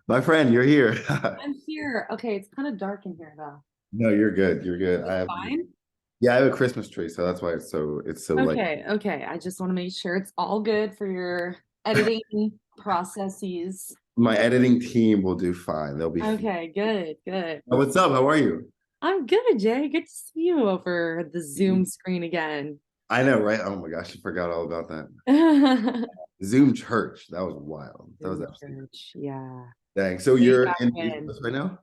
My friend, you're here. I'm here. Okay, it's kind of dark in here though. No, you're good. You're good. It's fine. Yeah, I have a Christmas tree, so that's why it's so like Okay. I just want to make sure it's all good for your editing processes. my editing team will do fine. They'll be fine. Okay, good. What's up? How are you? I'm good, Jay. Good to see you over the Zoom screen again. I know, right? Oh my gosh, I forgot all about that. Zoom Zoom church. That was wild. That was absolutely church. Yeah. dang. So Way you're back in the East when. Coast right now?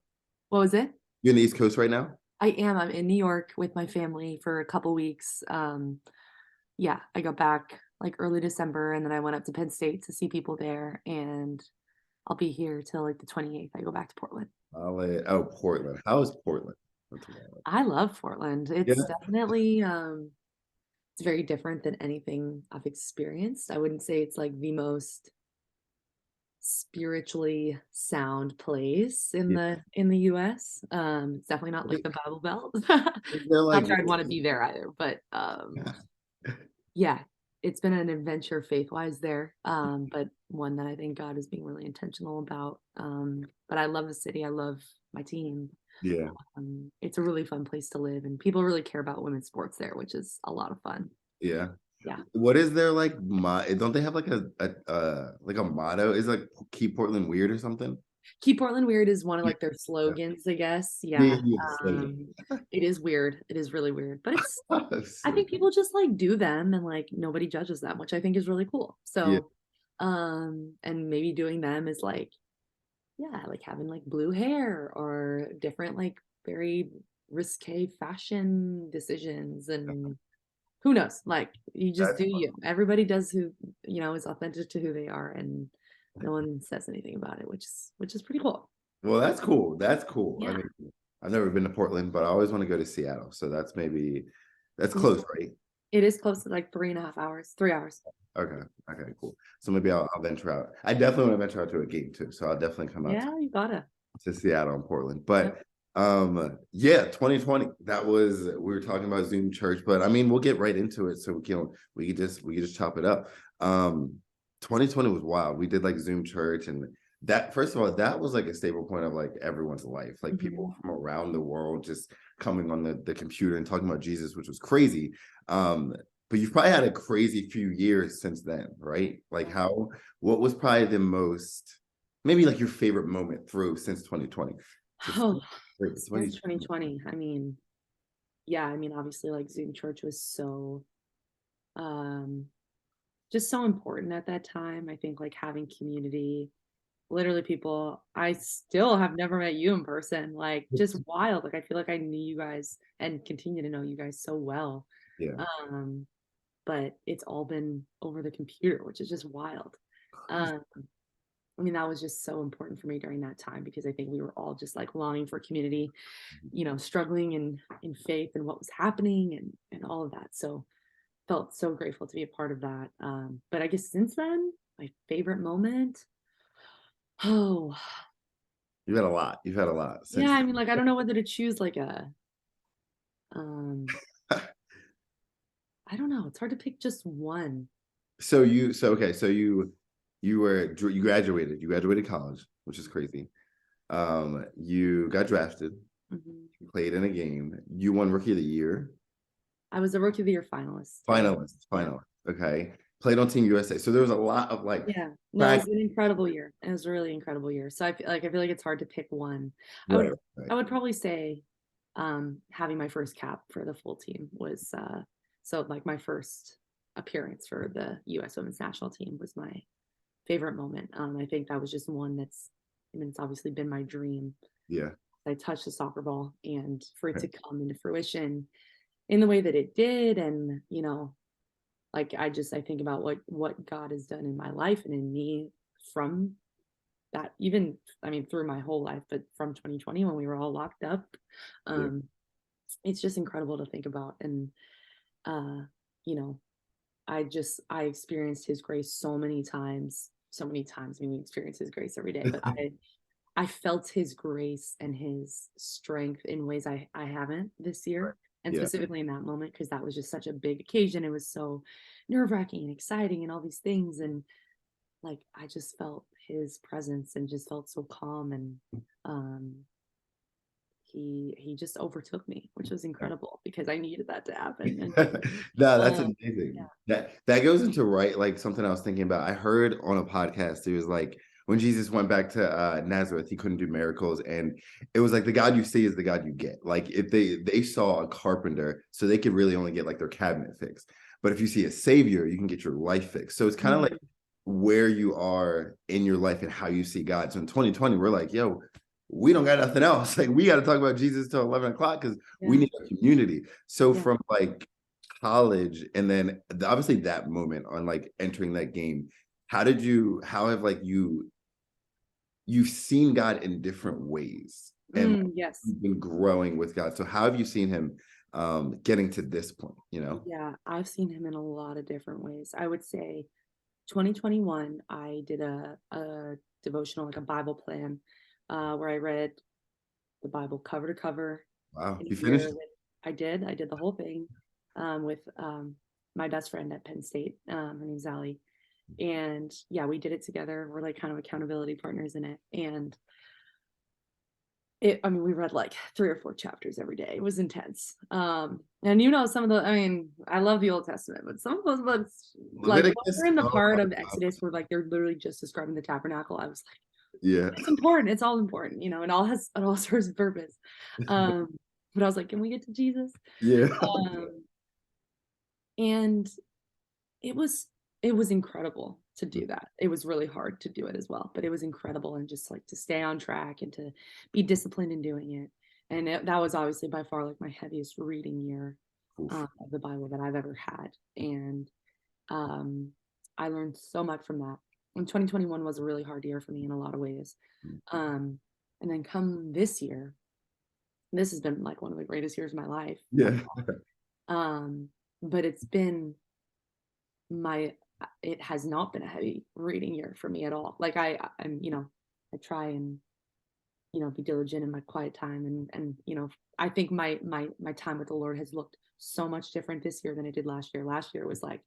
What was it? You're in the East Coast right now? I am. I'm in New York with my family for a couple weeks. Yeah, I got back like early December and then I went up to Penn State to see people there and I'll be here till like the 28th. I go back to Portland. Oh, Portland. How is Portland? That's wild. I love Portland. Yeah. It's definitely it's very different than anything I've experienced. I wouldn't say it's like the most spiritually sound place in Yeah. the US. It's definitely not like the Bible Belt. Is there like Not sure I'd want to be there either, but yeah, it's been an adventure faith-wise there, but one that I think God is being really intentional about. But I love the city. I love my team. yeah. It's a really fun place to live, and people really care about women's sports there, which is a lot of fun. Yeah. Yeah. What is their like don't they have like like a motto? Is like keep Portland weird or something? Keep Portland Weird is one of Yeah. like their slogans, I guess. Yeah, Yeah. yeah, It is weird. It is really weird, but I so, think people just like do them and like nobody judges them, which I think is really cool. yeah, So, and maybe doing them is like yeah, like having like blue hair or different like very risque fashion decisions and who knows? Like you just that's do you. Everybody does who, is authentic to who they are and no one says anything about it, which is pretty cool. well, that's cool. That's cool. I Yeah. mean, I've never been to Portland, but I always want to go to Seattle. So that's Yeah. close, right? It is close to like 3.5 hours, 3 hours. Okay. Okay, cool. So maybe I'll venture out. I definitely want to venture out to a game too. So I'll definitely come out Yeah, you gotta. to Seattle and Portland. Yep. But yeah, 2020. That was we were talking about Zoom church, but I mean we'll get right into it so we could just chop it up. 2020 was wild. We did like Zoom church and that first of all, that was like a stable point of like everyone's life, like people Mhm. from around the world just coming on the computer and talking about Jesus, which was crazy. But you've probably had a crazy few years since then, right? Like what was probably the most maybe like your favorite moment through since 2020? Because Oh, since 20, 2020. I mean, yeah, I mean, obviously like Zoom church was so um just so important at that time. I think like having community, literally people I still have never met you in person, like just wild. Like I feel like I knew you guys and continue to know you guys so well. yeah, Um, but it's all been over the computer, which is just wild. Um, I mean, that was just so important for me during that time because I think we were all just like longing for community, struggling in faith and what was happening and all of that. So felt so grateful to be a part of that. But I guess since then, my favorite moment. Oh, you've had a lot. You've had a lot yeah. since. I mean, like I don't know whether to choose like um, I don't know. It's hard to pick just one. So you graduated college, which is crazy. You got drafted, Mhm. you played in a game, you won Rookie of the Year, I was a Rookie of the Year finalist. Yeah, yeah, finalist. Okay, played on Team USA. So there was a lot of like yeah. No, it was practice. an incredible year. It was a really incredible year. So I feel like it's hard to pick one. I would Right, right. I would probably say having my first cap for the full team was so like my first appearance for the US women's national team was my favorite moment. I think that was just one I mean, it's obviously been my dream. Yeah, I touched the soccer ball and for it right. to come into fruition in the way that it did. And, like I think about what God has done in my life and in me from that, even, I memean, through my whole life, but from 2020 when we were all locked up. Yeah, Um, it's just incredible to think about. And, uh, you know, I experienced his grace so many times, so many times. I mean, we experience his grace every day, but I felt his grace and his strength in ways I haven't this right. year, and Yeah, specifically in that moment because that was just such a big occasion. It was so nerve wracking and exciting and all these things, and like I just felt his presence and just felt so calm, and um he just overtook me, which was incredible because I needed that to happen. And No, that's um amazing. yeah. That goes into right, like something I was thinking about. I heard on a podcast, it was like when Jesus went back to Nazareth, he couldn't do miracles, and it was like the God you see is the God you get. Like if they saw a carpenter, so they could really only get like their cabinet fixed. But if you see a savior, you can get your life fixed. So it's kind of like Mhm. where you are in your life and how you see God. So in 2020, we're like, yo, we don't got nothing else. Like we got to talk about Jesus till 11 o'clock because we Yeah. need a community. So Yeah. from like college and then obviously that moment on like entering that game, how have like you've seen God in different ways and Yes. you've been growing with God. So how have you seen him getting to this point, you know? Yeah, I've seen him in a lot of different ways. I would say 2021, I did a devotional, like a Bible plan, where I read the Bible cover to cover Wow. in You a year finished? with I did the whole thing with my best friend at Penn State. Her name's Allie. And yeah, we did it together. We're like kind of accountability partners in it. And I mean, we read like 3 or 4 chapters every day. It was intense. And some of the, I mean, I love the Old Testament, but some of those books, like when Leviticus. we're in the Oh part my of God. Exodus where like they're literally just describing the tabernacle, I was like, Yeah. it's important. It's all important, it all serves a purpose. Um, but I was like, can we get to Jesus? Yeah. Um, and it was it was incredible to do that. It was really hard to do it as well, but it was incredible, and just like to stay on track and to be disciplined in doing it. And that was obviously by far like my heaviest reading year Oof. of the Bible that I've ever had. And um, I learned so much from that. And 2021 was a really hard year for me in a lot of ways. Um, and then come this year, this has been like one of the greatest years of my life. Yeah. Um, but my it has not been a heavy reading year for me at all. Like I'm, I try and, be diligent in my quiet time, and I think my time with the Lord has looked so much different this year than it did last year. Last year was like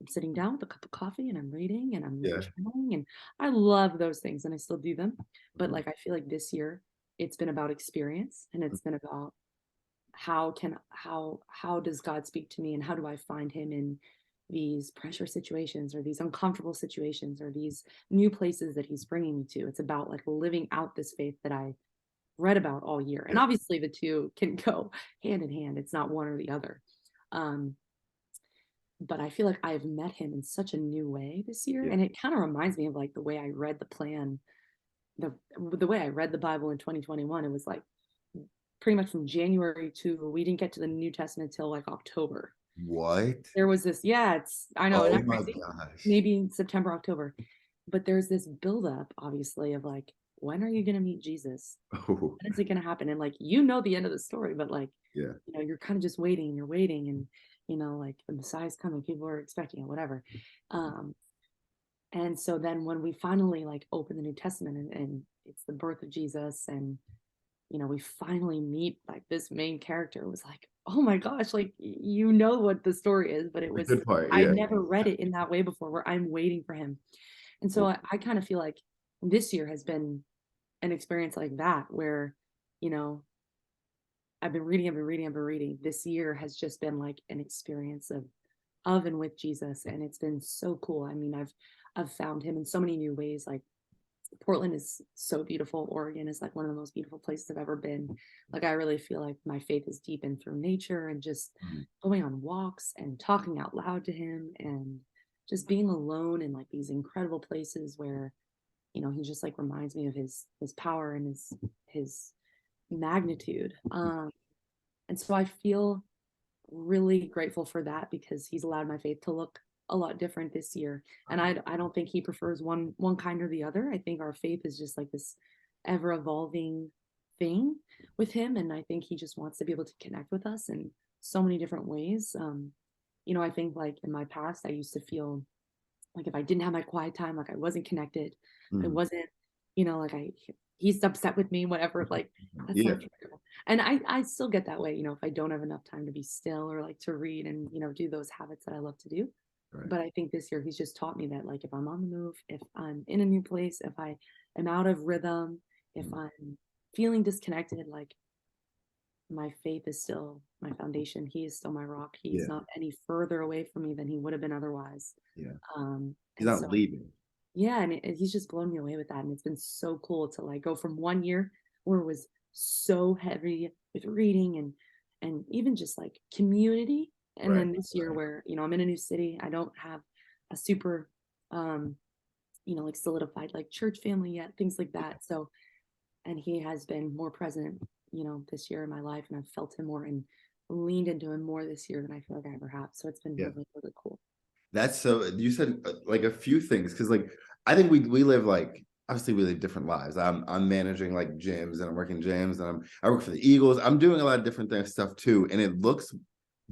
I'm sitting down with a cup of coffee and I'm reading and I'm Yeah. journaling, and I love those things and I still do them. But Mhm. like I feel like this year it's been about experience, and it's been about how does God speak to me, and how do I find him in these pressure situations, or these uncomfortable situations, or these new places that he's bringing me to. It's about like living out this faith that I read about all year. And Yeah. obviously the two can go hand in hand. It's not one or the other. Um, but I feel like I've met him in such a new way this year. Yeah. And it kind of reminds me of like the way I read the plan, the way I read the Bible in 2021. It was like pretty much from January to we didn't get to the New Testament till like October. What? There was this, yeah, I know, isn't Oh that my crazy? gosh. Maybe in September, October. But there's this buildup, obviously, of like, when are you going to meet Jesus? Oh, When is it going to happen? And like, the end of the story, but like, yeah. you're kind of just waiting and you're waiting, and, like the Messiah's coming, people are expecting it, whatever. Um, and so then when we finally like open the New Testament, and it's the birth of Jesus, and we finally meet like this main character, it was like, oh my gosh, like what the story is, but The good part. I'd Yeah. never read it in that way before, where I'm waiting for him. And so I kind of feel like this year has been an experience like that, where, you know, I've been reading. This year has just been like an experience of and with Jesus, and it's been so cool. I mean, I've found him in so many new ways. Like Portland is so beautiful. Oregon is like one of the most beautiful places I've ever been. Like I really feel like my faith is deepened through nature, and just Mhm. going on walks and talking out loud to him, and just being alone in like these incredible places where, he just like reminds me of his power and his magnitude. And so I feel really grateful for that, because he's allowed my faith to look a lot different this year. And I don't think he prefers one kind or the other. I think our faith is just like this ever evolving thing with him, and I think he just wants to be able to connect with us in so many different ways. I think like in my past I used to feel like if I didn't have my quiet time, like I wasn't connected, I Mhm. wasn't, like he's upset with me, whatever. Like that's Yeah. not true. And I still get that way, if I don't have enough time to be still, or like to read and, do those habits that I love to do. right. But I think this year he's just taught me that, like, if I'm on the move, if I'm in a new place, if I am out of rhythm, if Mm, I'm feeling disconnected, like, my faith is still my foundation. He is still my rock. He's yeah, not any further away from me than he would have been otherwise. yeah. He's And not so, leaving. yeah, and he's just blown me away with that. And it's been so cool to like go from one year where it was so heavy with reading and even just like community. And Right, then this year right. where, I'm in a new city, I don't have a super um, like solidified like church family yet, things like Yeah, that. So, and he has been more present, this year in my life, and I've felt him more and leaned into him more this year than I feel like I ever have. So it's been yeah. really, really cool. That's so you said like a few things because like I think we live like obviously we live different lives. I'm managing like gyms and I'm working gyms and I work for the Eagles. I'm doing a lot of different things stuff too, and it looks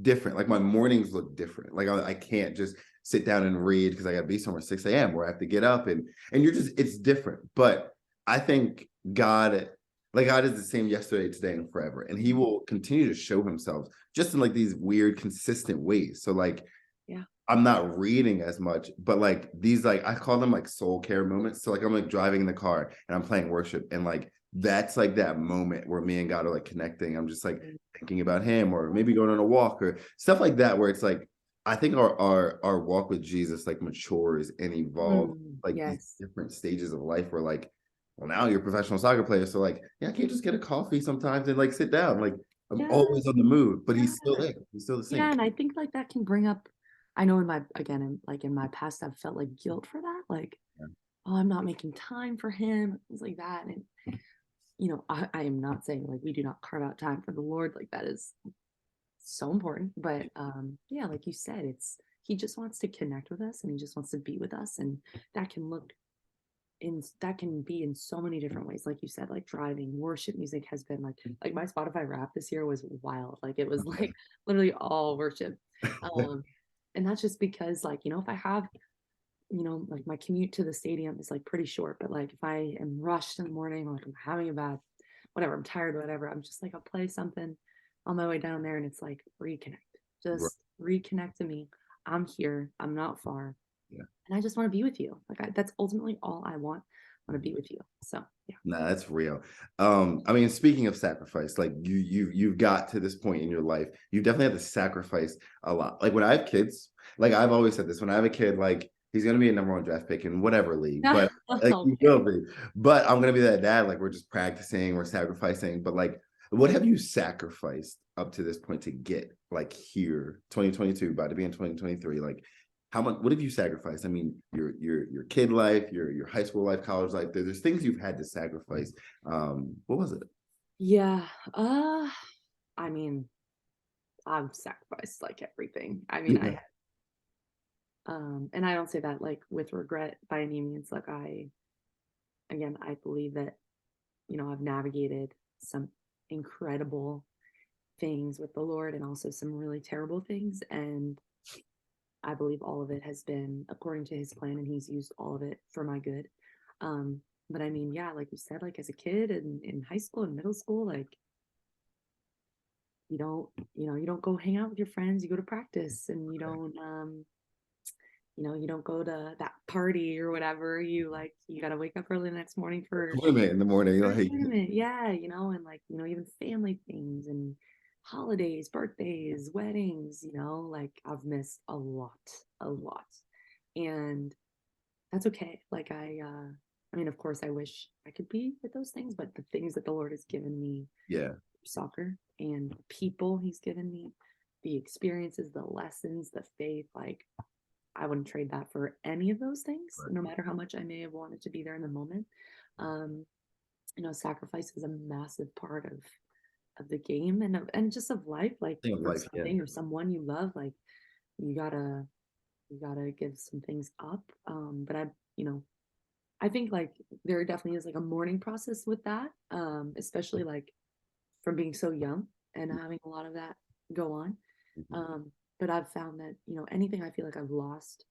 different. Like my mornings look different. Like I can't just sit down and read because I got to be somewhere 6 a.m. where I have to get up and you're just it's different. But I think God, like God is the same yesterday, today, and forever, and He will continue to show Himself just in like these weird, consistent ways. So like Yeah. I'm not reading as much, but like these, like I call them like soul care moments. So like I'm like driving in the car and I'm playing worship, and like that's like that moment where me and God are like connecting. I'm just like Mm. thinking about Him, or maybe going on a walk or stuff like that, where it's like I think our walk with Jesus like matures and evolves like these Yes. different stages of life. Where like, well, now you're a professional soccer player, so like, yeah, I can't just get a coffee sometimes and like sit down. Like I'm always Yes. on the move, but He's still Yeah. there. He's still the same. Yeah, and I think, like, that can bring up I know in my again, in my past, I've felt, like, guilt for that, like, "Oh, I'm not making time for him," things like that, and, I am not saying, like, we do not carve out time for the Lord, like, that is so important, but, yeah, like you said, it's he just wants to connect with us, and he just wants to be with us, and that can look that can be in so many different ways, like you said, like driving. Worship music has been like my Spotify rap this year was wild, like it was like literally all worship. um and that's just because, like, if I have, like my commute to the stadium is like pretty short, but like if I am rushed in the morning, or like I'm having a bad whatever, I'm tired, whatever, I'm just like, I'll play something on my way down there, and it's like reconnect, Right. just reconnect to me. I'm here, I'm not far, Yeah. and I just want to be with you. Like, that's ultimately all I want. I want to be with you. So yeah. Nah, that's real. I mean, speaking of sacrifice, like you've got to this point in your life, you definitely have to sacrifice a lot. Like when I have kids, like I've always said this, when I have a kid, like he's gonna be a number one draft pick in whatever league, but like he Okay. will be. But I'm gonna be that dad, like we're just practicing, we're sacrificing. But like, what have you sacrificed up to this point to get like here, 2022, about to be in 2023? Like how much what have you sacrificed? I mean, your kid life, your high school life, college life, there's things you've had to sacrifice. What was it? Yeah. I mean, I've sacrificed like everything. I mean, Yeah, and I don't say that like with regret by any means. Like, again, I believe that, I've navigated some incredible things with the Lord and also some really terrible things. And I believe all of it has been according to his plan, and he's used all of it for my good. Um, but I mean, yeah, like you said, like as a kid and in high school and middle school, like you don't go hang out with your friends, you go to practice, and you don't go to that party or whatever. You gotta wake up early the next morning for tournament in the morning. a Like, tournament. Yeah, and like, even family things and holidays, birthdays, weddings, like I've missed a lot, a lot. And that's okay. Like I mean, of course I wish I could be with those things, but the things that the Lord has given me, yeah, soccer, and people he's given me, the experiences, the lessons, the faith, like I wouldn't trade that for any of those things, right. no matter how much I may have wanted to be there in the moment. Um, sacrifice is a massive part of the game and just of life, like Thing of for life. Yeah, something or someone you love, like you gotta you gotta give some things up. But I think like there definitely is like a mourning process with that, especially like from being so young and having a lot of that go on. mhm, Um, but I've found that, anything I feel like I've lost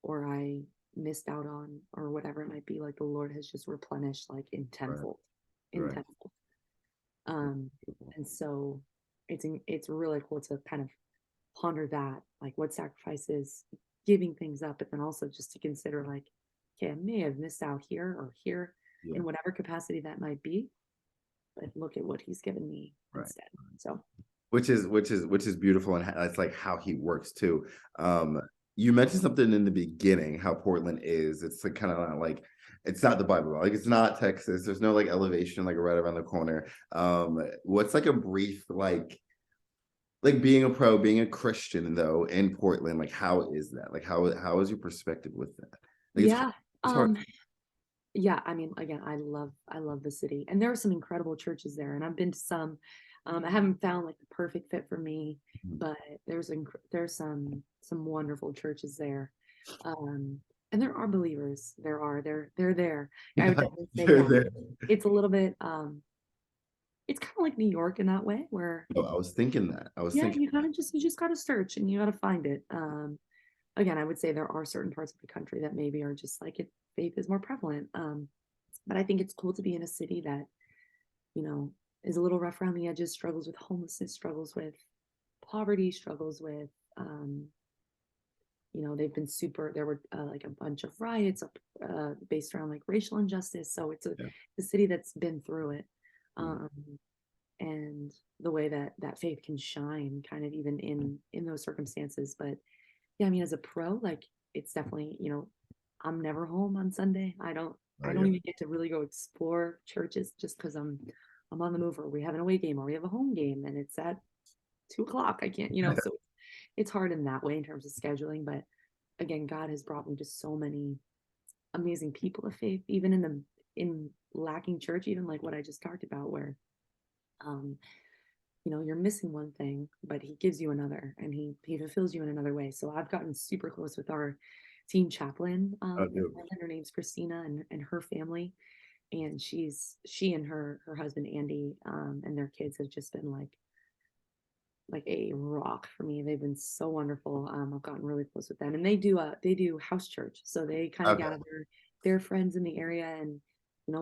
or I missed out on or whatever it might be, like the Lord has just replenished like in right, tenfold, in right. tenfold. Um, and so it's really cool to kind of ponder that, like what sacrifices giving things up, but then also just to consider like, okay, I may have missed out here or here Yeah. in whatever capacity that might be, but look at what he's given me Right. instead. So Which is beautiful, and that's like how he works too. You mentioned something in the beginning, how Portland is. It's like kind of not like, it's not the Bible, like it's not Texas. There's no like elevation like right around the corner. What's like a brief like being a pro, being a Christian though in Portland? Like how is that? Like how is your perspective with that? Like yeah. it's hard. Yeah, I mean, again, I love the city, and there are some incredible churches there, and I've been to some. I haven't found like the perfect fit for me, but there's some wonderful churches there, and there are believers. They're there. I would definitely say, They're yeah, there. it's a little bit. It's kind of like New York in that way, where Oh, I was thinking that. I was yeah, thinking, you just got to search and you got to find it. Again, I would say there are certain parts of the country that maybe are just like it, faith is more prevalent. But I think it's cool to be in a city that, you know, is a little rough around the edges, struggles with homelessness, struggles with poverty, struggles with, they've been there were like a bunch of riots based around like racial injustice. So it's yeah, a city that's been through it. mm, Um, and the way that faith can shine kind of even in those circumstances. But yeah, I mean, as a pro, like it's definitely, I'm never home on Sunday. oh I don't yeah, even get to really go explore churches just because I'm on the move, or we have an away game or we have a home game and it's at 2 o'clock. I can't, so it's hard in that way in terms of scheduling. But again, God has brought me to so many amazing people of faith, even in lacking church, even like what I just talked about, where um you're missing one thing, but he gives you another, and he fulfills you in another way. So I've gotten super close with our team chaplain oh in dude, Portland. Her name's Christina, and her family, and she and her husband Andy, and their kids have just been like a rock for me. They've been so wonderful. I've gotten really close with them, and they do house church, so they kind of okay, gather their friends in the area and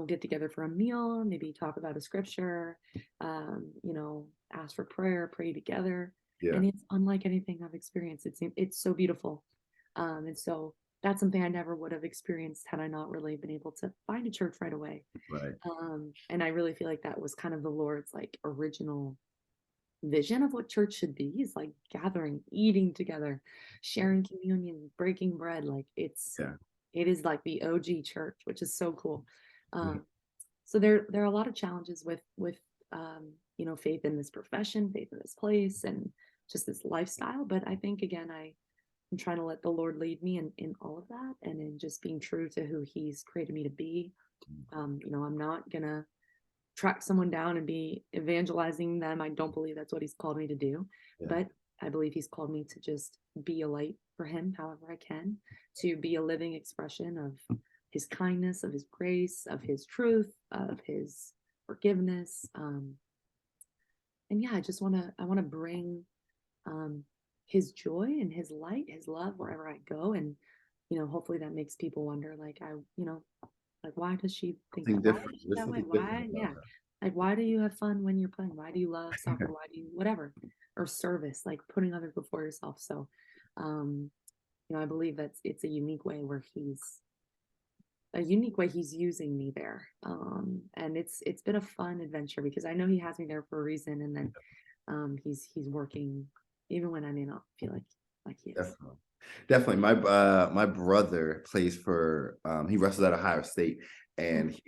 get together for a meal, maybe talk about a scripture, ask for prayer, pray together, yeah, and it's unlike anything I've experienced. It's so beautiful, and so that's something I never would have experienced had I not really been able to find a church right away. right, And I really feel like that was kind of the Lord's like original vision of what church should be, is like gathering, eating together, sharing communion, breaking bread. Like yeah, it is like the OG church, which is so cool. mhm, um so there are a lot of challenges with faith in this profession, faith in this place, and just this lifestyle. But I think again, I'm trying to let the Lord lead me in all of that, and in just being true to who he's created me to be. I'm not gonna track someone down and be evangelizing them. I don't believe that's what he's called me to do, yeah, but I believe he's called me to just be a light for him however I can, to be a living expression of his kindness, of his grace, of his truth, of his forgiveness. And yeah, I want to bring um, his joy and his light, his love wherever I go. And, hopefully that makes people wonder, like, like, why does she think something that? Why different. is she There's that way? something different Why? about Yeah. Like, why do you have fun when you're playing? Why do you love soccer? Why do you, whatever, or service, like putting others before yourself? So, um, I believe it's a unique way he's using me there. And it's been a fun adventure because I know he has me there for a reason. And then, he's working even when I may not feel like he is. Definitely. Definitely. My brother plays for he wrestles at Ohio State, Mm. and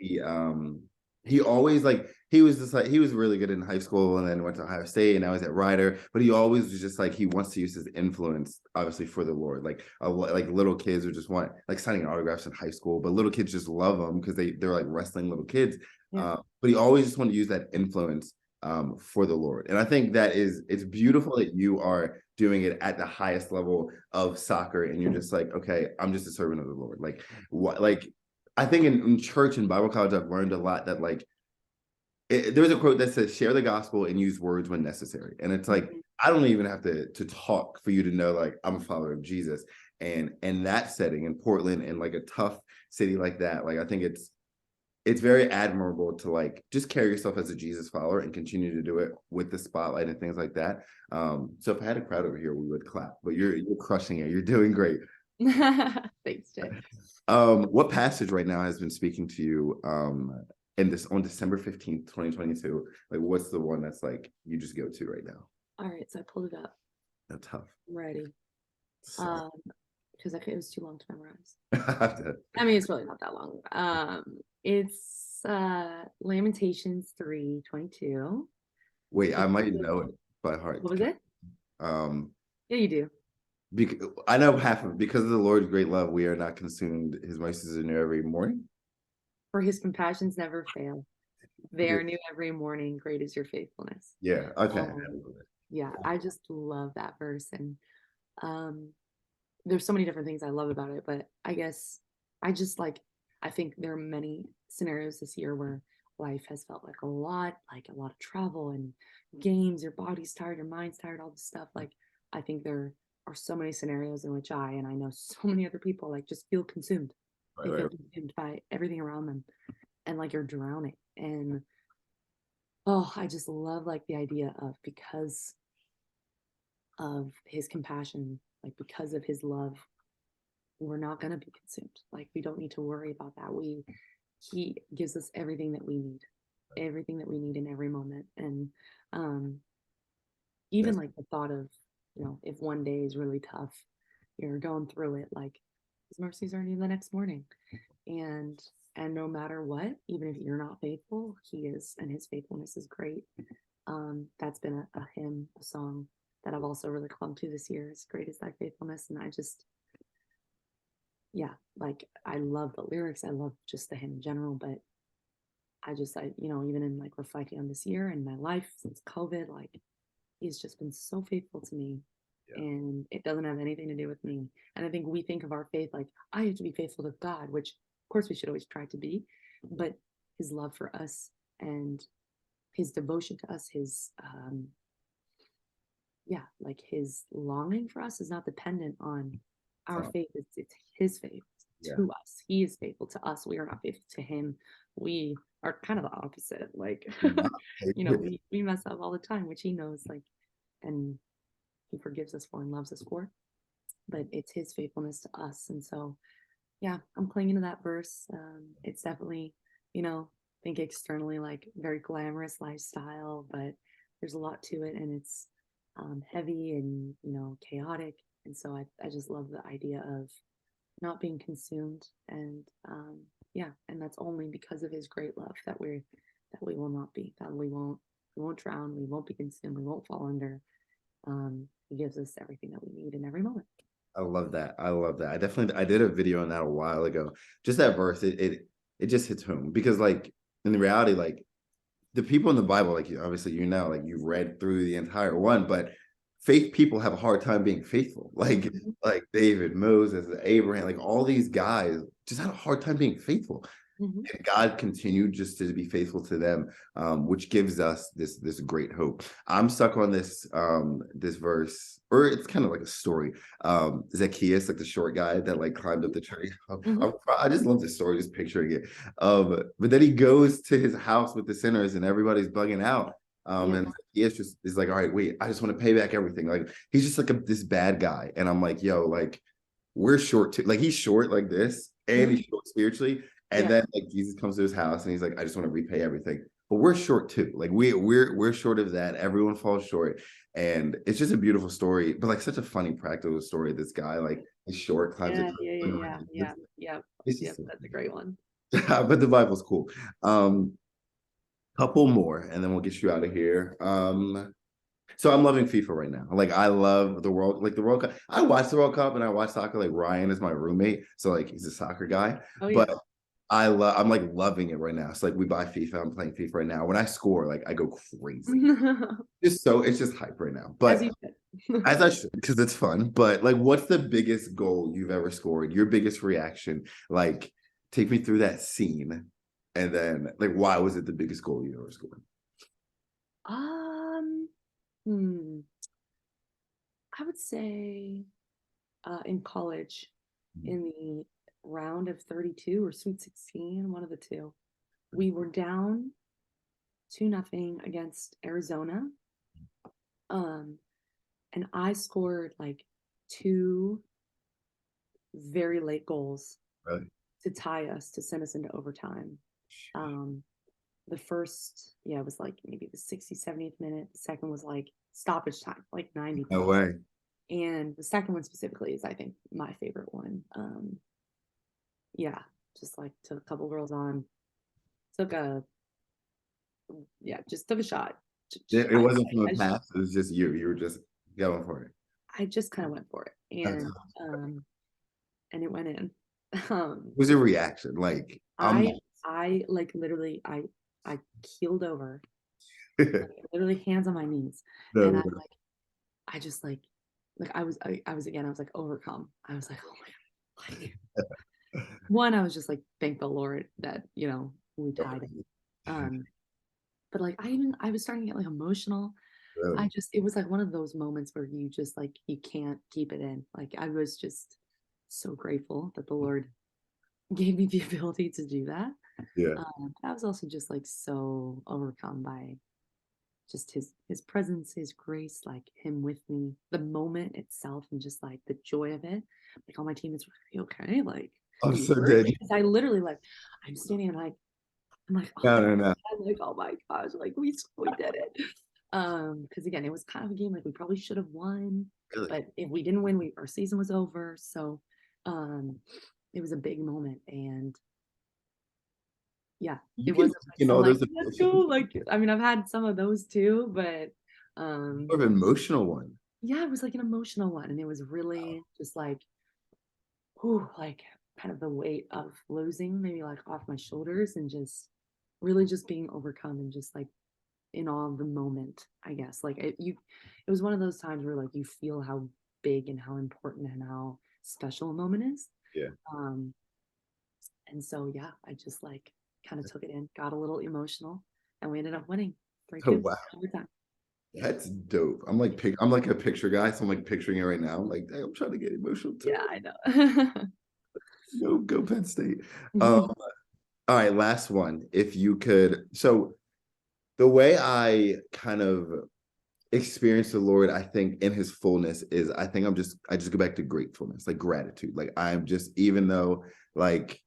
he always like he was just like he was really good in high school and then went to Ohio State and now he's at Rider, but he always was just like he wants to use his influence obviously for the Lord. Like like little kids who just want like signing autographs in high school, but little kids just love them because they're like wrestling little kids. Yeah. But he always just wanted to use that influence for the Lord. And I think it's beautiful that you are doing it at the highest level of soccer. And you're just like, okay, I'm just a servant of the Lord. Like what, like, I think in church and Bible college, I've learned a lot that like, there's a quote that says, share the gospel and use words when necessary. And it's like, Mhm. I don't even have to talk for you to know, like, I'm a follower of Jesus. And in that setting in Portland, in like a tough city like that, like, I think it's very admirable to like just carry yourself as a Jesus follower and continue to do it with the spotlight and things like that. So if I had a crowd over here, we would clap. But you're crushing it. You're doing great. Thanks, Jay. What passage right now has been speaking to you in this on December 15th, 2022? Like what's the one that's like you just go to right now? All right, so I pulled it up. That's tough. I'm ready. So Because it was too long to memorize. that- I mean, it's really not that long. It's Lamentations 3:22. wait, I might Because know it by heart. what was it? Um Yeah, you do. I know half of it. Because of the Lord's great love, we are not consumed. His mercies are new every morning. For his compassions never fail. They Yeah, are new every morning. Great is your faithfulness. yeah, okay. Um, yeah, I just love that verse. And um, there's so many different things I love about it, but I guess I just like, I think there are many scenarios this year where life has felt like a lot of travel and games, your body's tired, your mind's tired, all this stuff. Like, I think there are so many scenarios in which and I know so many other people like just feel consumed. Right, They right. feel consumed by everything around them and like you're drowning. And oh, I just love like the idea of because of his compassion, like because of his love, we're not going to be consumed. Like we don't need to worry about that. He gives us everything that we need in every moment. And um, even That's like the thought of, if one day is really tough, you're going through it, like his mercies are new the next morning. And and no matter what, even if you're not faithful, he is, and his faithfulness is great. That's been a hymn, a song that I've also really clung to this year. Is great is thy faithfulness. And I just, yeah, like I love the lyrics. I love just the hymn in general, but even in like reflecting on this year and my life since COVID, like he's just been so faithful to me. yeah. And it doesn't have anything to do with me. And I think we think of our faith like I have to be faithful to God, which of course we should always try to be, but his love for us and his devotion to us, his like his longing for us is not dependent on our Oh, faith. It's his faith yeah. to us. He is faithful to us. We are not faithful to him. We are kind of the opposite. Like, we mess up all the time, which he knows, like, and he forgives us for and loves us for. But it's his faithfulness to us. And so, yeah, I'm clinging to that verse. It's definitely, I think externally like very glamorous lifestyle, but there's a lot to it, and it's heavy and chaotic. And so I just love the idea of not being consumed, and yeah, and that's only because of his great love that we will not be, that we won't drown, we won't be consumed, we won't fall under. He gives us everything that we need in every moment. I love that. I love that. I did a video on that a while ago. Just that verse, it just hits home because like in reality, like the people in the Bible, like obviously like you've read through the entire one, but faith people have a hard time being faithful. Mhm. Like David, Moses, Abraham, like all these guys just had a hard time being faithful. Mhm. And God continued just to be faithful to them, which gives us this great hope. I'm stuck on this verse, or it's kind of like a story. Zacchaeus, like the short guy that like climbed up the tree. Mhm. I just love this story, just picturing it. But then he goes to his house with the sinners, and everybody's bugging out. Yeah. And Zacchaeus just is like, all right, wait, I just want to pay back everything. Like he's just like this bad guy, and I'm like, yo, like we're short too. Like he's short like this, and Mhm. he's short spiritually. And Yeah. then like Jesus comes to his house and he's like, I just want to repay everything. But we're short too. Like we're short of that. Everyone falls short. And it's just a beautiful story, but like such a funny practical story. This guy like is short, climbs a Yeah. tree. Yeah. Yeah. Yeah. Yeah. Yeah. It's Yep. just That's a great one. but the Bible's cool. Couple more and then we'll get you out of here. So I'm loving FIFA right now. Like I love the World Cup. I watch the World Cup and I watch soccer. Like Ryan is my roommate, so like he's a soccer guy. Oh yeah. But I'm like loving it right now. It's like we buy FIFA. I'm playing FIFA right now. When I score, like I go crazy. It's just hype right now. As But you should. as I should, because it's fun. But like, what's the biggest goal you've ever scored? Your biggest reaction? Like, take me through that scene, and then like, why was it the biggest goal you ever scored? Um, hmm, I would say in college, in the round of 32 or Sweet 16, one of the two, we were down 2-0 against Arizona. Um, and I scored like two very late goals Really? to tie us, to send us into overtime. Um, the first, yeah, it was like maybe the 60th, 70th minute. The second was like stoppage time, like 90 No plus. way. And the second one specifically is, I think, my favorite one. Yeah, just like took a couple girls on, took a, yeah, just took a shot. It wasn't from I, a sh- pass. It was just you. You were just going for it. I just kind of went for it, That's and it went in. what was your reaction? Like, I'm I I like literally I keeled over, like literally hands on my knees, and no, I just like I was again, I was like overcome. I was like, oh my god. Like, one, I was just like, thank the Lord that, we tied it. Um, but like I was starting to get like emotional. really. It was like one of those moments where you just like you can't keep it in. Like I was just so grateful that the Lord gave me the ability to do that. Yeah. I was also just like so overcome by just his presence, his grace, like him with me, the moment itself, and just like the joy of it. Like all my teammates were like, "You okay? Like, I'm are you so hurt?" dead. Because I literally like I'm standing and like I'm like, oh No, my no, no. god, like oh my gosh, like we did it. Because again, it was kind of a game like we probably should have won, Really. but if we didn't win, our season was over. So um it was a big moment, and yeah, You it can wasn't take like in some all like those let's emotions. go. Like I mean, I've had some of those too, but More of an emotional one. yeah, it was like an emotional one, and it was really just like, whew, like kind of the weight of losing maybe like off my shoulders, and just really just being overcome and just like in awe of the moment, I guess. Like it was one of those times where like you feel how big and how important and how special a moment is. Yeah. Um, and so yeah, I just like kind of took it in, got a little emotional, and we ended up winning three Oh two wow. overtime. That's dope. I'm like a picture guy, so I'm like picturing it right now. I'm like, "Dang, I'm trying to get emotional Yeah, too. I know. Go Penn State. All right, last one. If you could, so the way I kind of experience the Lord, I think in his fullness is I just go back to gratefulness, like gratitude. Like I'm just, even though like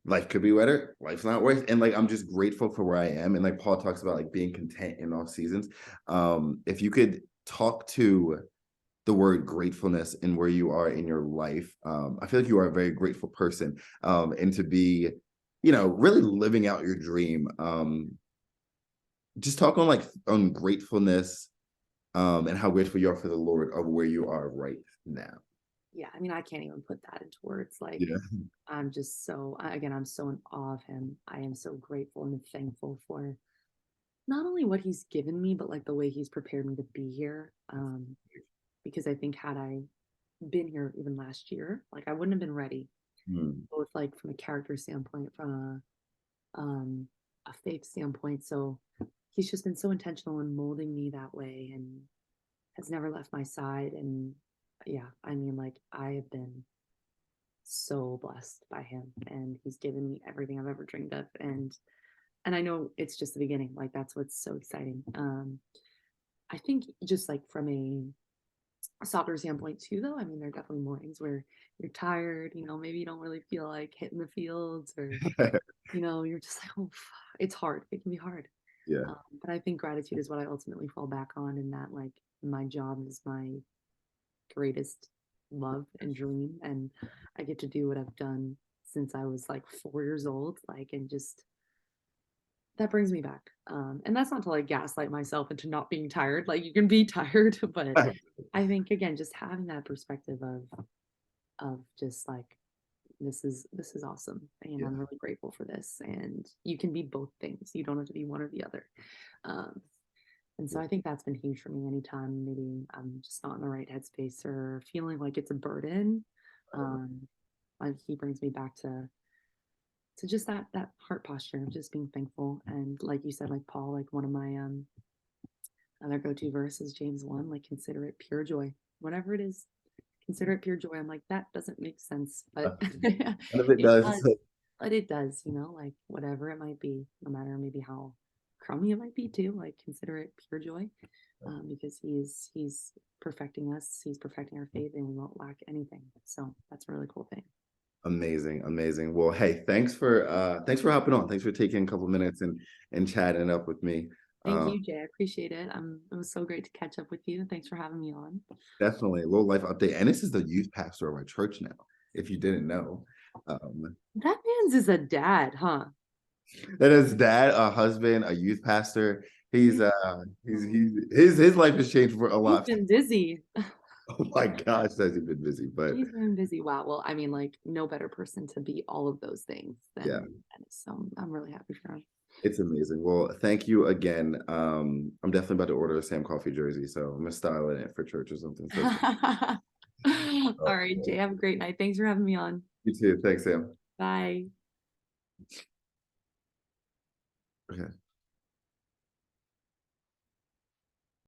life could be better, life's not worse. And like I'm just grateful for where I am. And like Paul talks about like being content in all seasons. If you could talk to the word gratefulness and where you are in your life, I feel like you are a very grateful person. And to be, really living out your dream. Just talk on like on gratefulness, and how grateful you are for the Lord of where you are right now. Yeah, I mean, I can't even put that into words. Like, Yeah. I'm just so, again, I'm so in awe of him. I am so grateful and thankful for not only what he's given me, but like the way he's prepared me to be here. Because I think had I been here even last year, like I wouldn't have been ready, Hmm. both like from a character standpoint, from a faith standpoint. So he's just been so intentional in molding me that way, and has never left my side. And yeah, I mean, like I have been so blessed by him, and he's given me everything I've ever dreamed of. And I know it's just the beginning. Like that's what's so exciting. I think just like from a soccer standpoint too, though, I mean, there are definitely mornings where you're tired, maybe you don't really feel like hitting the fields, or, you're just like, oh, it's hard. It can be hard. Yeah. But I think gratitude is what I ultimately fall back on, and that like my job is my greatest love and dream, and I get to do what I've done since I was like 4 years old, like, and just that brings me back. And that's not to like gaslight myself into not being tired. Like you can be tired, but I think again, just having that perspective of just like this is awesome, and I'm Yeah. really grateful for this. And you can be both things. You don't have to be one or the other. Um, and so Yeah. I think that's been huge for me. Anytime maybe I'm just not in the right headspace or feeling like it's a burden, um, like he brings me back to just that heart posture of just being thankful. And like you said, like Paul, like one of my other go-to verses, James 1, like consider it pure joy, whatever it is, consider it pure joy. I'm like, that doesn't make sense, but None of it it does. does. But it does, like whatever it might be, no matter maybe how crummy it might be too, like consider it pure joy, because he's perfecting us, he's perfecting our faith, and we won't lack anything. So that's a really cool thing. Amazing, amazing. Well, hey, thanks for hopping on. Thanks for taking a couple minutes and chatting up with me. Thank you, Jay. I appreciate it. It was so great to catch up with you. Thanks for having me on. Definitely a little life update. And this is the youth pastor of our church now, if you didn't know. That man's is a dad, huh? That is dad, a husband, a youth pastor. His life has changed for a He's lot. been busy. Oh my gosh, has he been busy? But He's been busy. Wow. Well, I mean, like, no better person to be all of those things than yeah, Dennis. So I'm really happy for him. it's amazing. Well, thank you again. I'm definitely about to order a Sam Coffey jersey, so I'm gonna style it for church or something. So All right, Jay. Have a great night. Thanks for having me on. you too. Thanks, Sam. Bye. Okay.